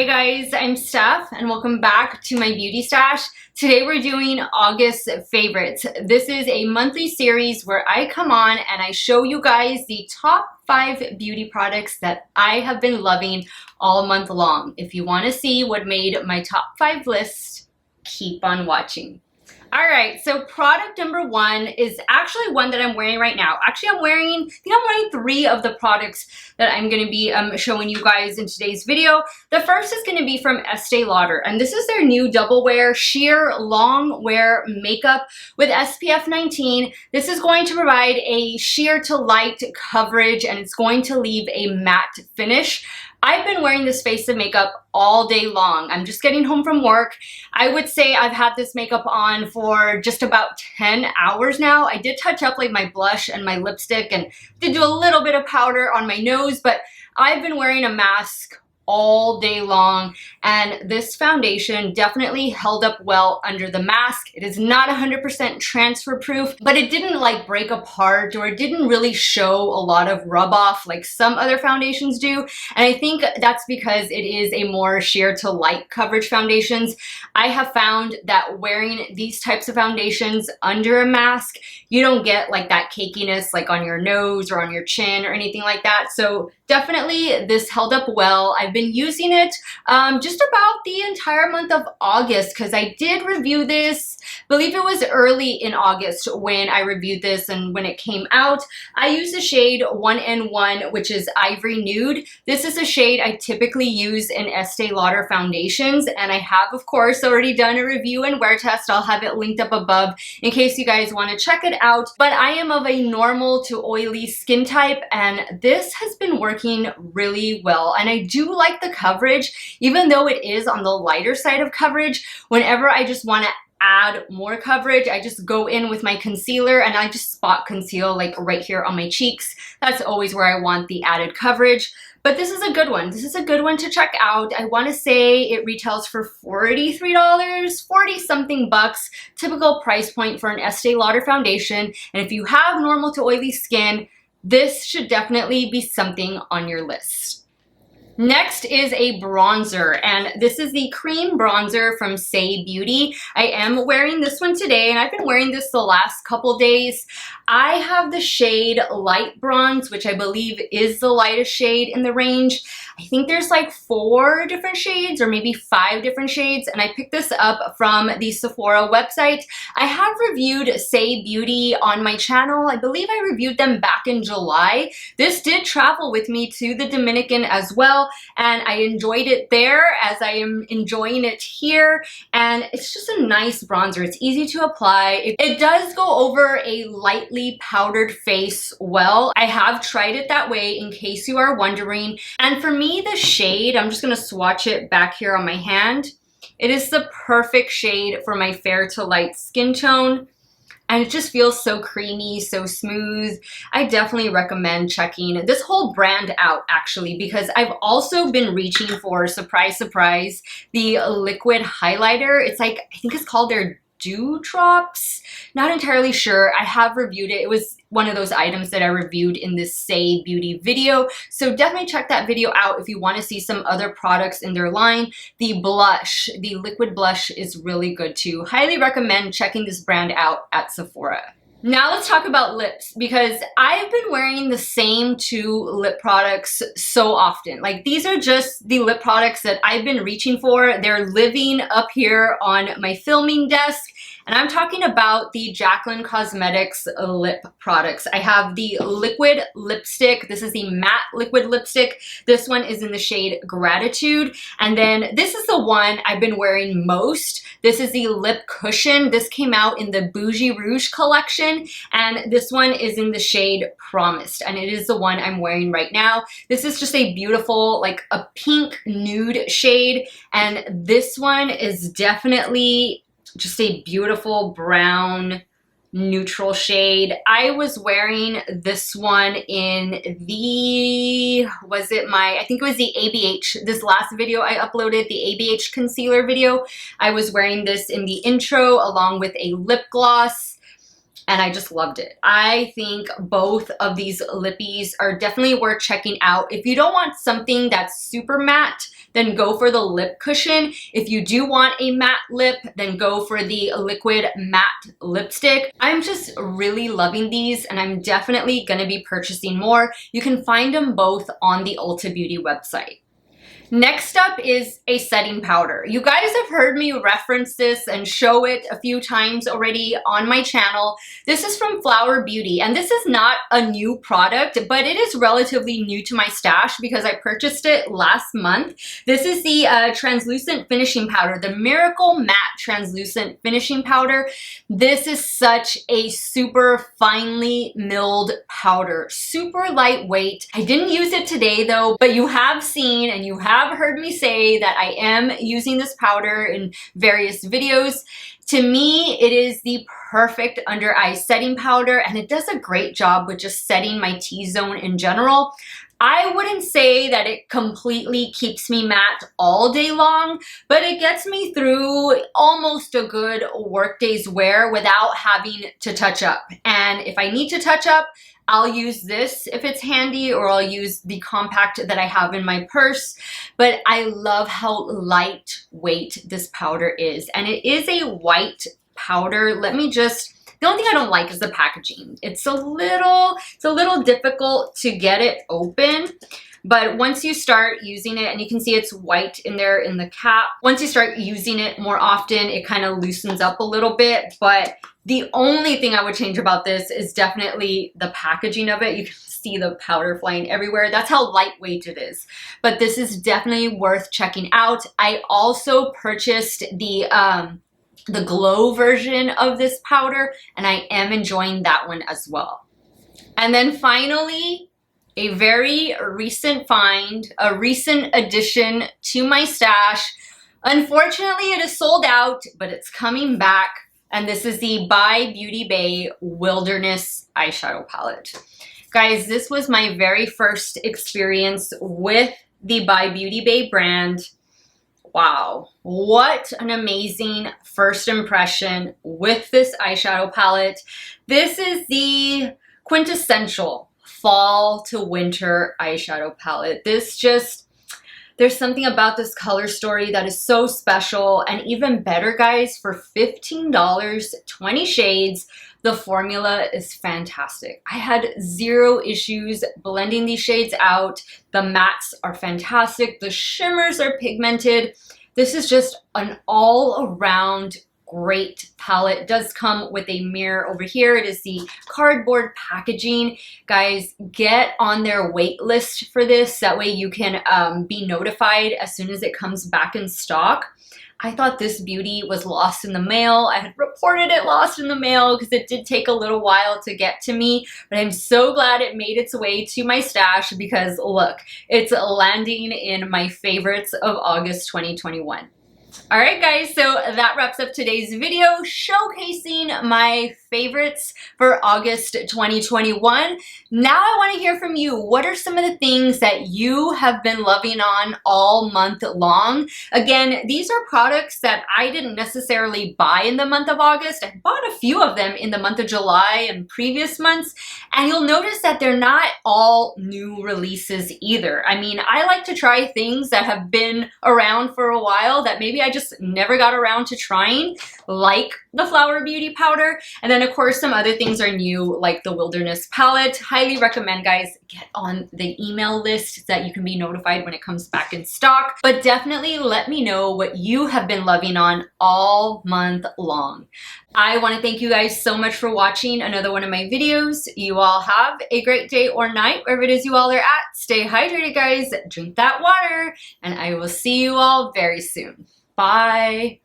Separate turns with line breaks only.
Hey guys, I'm Steph and welcome back to my beauty stash. Today we're doing August favorites. This is a monthly series where I come on and I show you guys the top 5 beauty products that I have been loving all month long. If you want to see what made my top 5 list, keep on watching. Alright, so product number 1 is actually one that I'm wearing right now. Actually, I'm wearing 3 of the products that I'm going to be showing you guys in today's video. The first is going to be from Estee Lauder, and this is their new double wear sheer long wear makeup with SPF 19. This is going to provide a sheer to light coverage and it's going to leave a matte finish. I've been wearing this face of makeup all day long. I'm just getting home from work. I would say I've had this makeup on for just about 10 hours now. I did touch up like my blush and my lipstick and did do a little bit of powder on my nose, but I've been wearing a mask all day long, and this foundation definitely held up well under the mask. It is not 100% transfer proof, but it didn't like break apart, or it didn't really show a lot of rub off like some other foundations do, and I think that's because it is a more sheer to light coverage foundations. I have found that wearing these types of foundations under a mask, you don't get like that cakiness like on your nose or on your chin or anything like that. So definitely this held up well. I've been using it just about the entire month of August because I did review this. I believe it was early in August when I reviewed this and when it came out. I used the shade 1N1, which is Ivory Nude. This is a shade I typically use in Estee Lauder foundations, and I have of course already done a review and wear test. I'll have it linked up above in case you guys want to check it out. But I am of a normal to oily skin type, and this has been working really well, and I do like the coverage even though it is on the lighter side of coverage. Whenever I just want to add more coverage, I just go in with my concealer and I just spot conceal like right here on my cheeks. That's always where I want the added coverage. But this is a good one. This is a good one to check out. I want to say it retails for $43, 40 something bucks, typical price point for an Estee Lauder foundation. And if you have normal to oily skin, this should definitely be something on your list. Next is a bronzer, and this is the cream bronzer from Saie Beauty. I am wearing this one today, and I've been wearing this the last couple days. I have the shade Light Bronze, which I believe is the lightest shade in the range. I think there's like 4 different shades or maybe 5 different shades, and I picked this up from the Sephora website. I have reviewed Saie Beauty on my channel. I believe I reviewed them back in July. This did travel with me to the Dominican as well, and I enjoyed it there as I am enjoying it here, and it's just a nice bronzer. It's easy to apply. It does go over a lightly powdered face well. I have tried it that way in case you are wondering, and for me the shade, I'm just going to swatch it back here on my hand. It is the perfect shade for my fair to light skin tone. And it just feels so creamy, so smooth. I definitely recommend checking this whole brand out actually, because I've also been reaching for, surprise, surprise, the liquid highlighter. It's like, I think it's called their Dewdrops. Not entirely sure. I have reviewed it. It was one of those items that I reviewed in this Saie Beauty video. So definitely check that video out if you want to see some other products in their line. The blush, the liquid blush is really good too. Highly recommend checking this brand out at Sephora. Now let's talk about lips, because I've been wearing the same 2 lip products so often. Like, these are just the lip products that I've been reaching for. They're living up here on my filming desk. And I'm talking about the Jaclyn Cosmetics lip products. I have the liquid lipstick. This is the matte liquid lipstick. This one is in the shade Gratitude. And then this is the one I've been wearing most. This is the lip cushion. This came out in the Bougie Rouge collection. And this one is in the shade Promised. And it is the one I'm wearing right now. This is just a beautiful, like a pink nude shade. And this one is definitely just a beautiful brown neutral shade. I was wearing this one in the, I think it was the ABH, this last video I uploaded, the ABH concealer video. I was wearing this in the intro along with a lip gloss. and I just loved it. I think both of these lippies are definitely worth checking out. If you don't want something that's super matte, then go for the lip cushion. If you do want a matte lip, then go for the liquid matte lipstick. I'm just really loving these, and I'm definitely gonna be purchasing more. You can find them both on the Ulta Beauty website. Next up is a setting powder. You guys have heard me reference this and show it a few times already on my channel. This is from Flower Beauty, and this is not a new product, but it is relatively new to my stash because I purchased it last month. This is the translucent finishing powder, the Miracle Matte Translucent Finishing Powder. This is such a super finely milled powder, super lightweight. I didn't use it today though, but you have seen and you have heard me say that I am using this powder in various videos. To me, it is the perfect under eye setting powder, and it does a great job with just setting my T-zone in general. I wouldn't say that it completely keeps me matte all day long, but it gets me through almost a good workday's wear without having to touch up. And if I need to touch up, I'll use this if it's handy, or I'll use the compact that I have in my purse. But I love how lightweight this powder is. And it is a white powder. The only thing I don't like is the packaging. It's a little difficult to get it open. But once you start using it, and you can see it's white in there in the cap, once you start using it more often, it kind of loosens up a little bit. But the only thing I would change about this is definitely the packaging of it. You can see the powder flying everywhere. That's how lightweight it is. But this is definitely worth checking out. I also purchased the glow version of this powder, and I am enjoying that one as well. And then finally, a very recent find, a recent addition to my stash. Unfortunately, it is sold out, but it's coming back. And this is the By Beauty Bay Wilderness eyeshadow palette. Guys, this was my very first experience with the By Beauty Bay brand. Wow, what an amazing first impression with this eyeshadow palette. This is the quintessential fall to winter eyeshadow palette. There's something about this color story that is so special, and even better, guys, for $15, 20 shades. The formula is fantastic. I had zero issues blending these shades out. The mattes are fantastic. The shimmers are pigmented. This is just an all-around great palette. It does come with a mirror over here. It is the cardboard packaging. Guys, get on their wait list for this. That way you can be notified as soon as it comes back in stock. I thought this beauty was lost in the mail. I had reported it lost in the mail because it did take a little while to get to me, but I'm so glad it made its way to my stash because look, it's landing in my favorites of August 2021. All right, guys, so that wraps up today's video showcasing my favorites for August 2021. Now I want to hear from you. What are some of the things that you have been loving on all month long? Again, these are products that I didn't necessarily buy in the month of August. I bought a few of them in the month of July and previous months, and you'll notice that they're not all new releases either. I mean, I like to try things that have been around for a while that maybe I just never got around to trying, like the Flower Beauty powder. And then of course some other things are new, like the Wilderness palette. Highly recommend, guys, get on the email list so that you can be notified when it comes back in stock. But definitely let me know what you have been loving on all month long. I want to thank you guys so much for watching another one of my videos. You all have a great day or night, wherever it is you all are at. Stay hydrated, guys. Drink that water, and I will see you all very soon. Bye.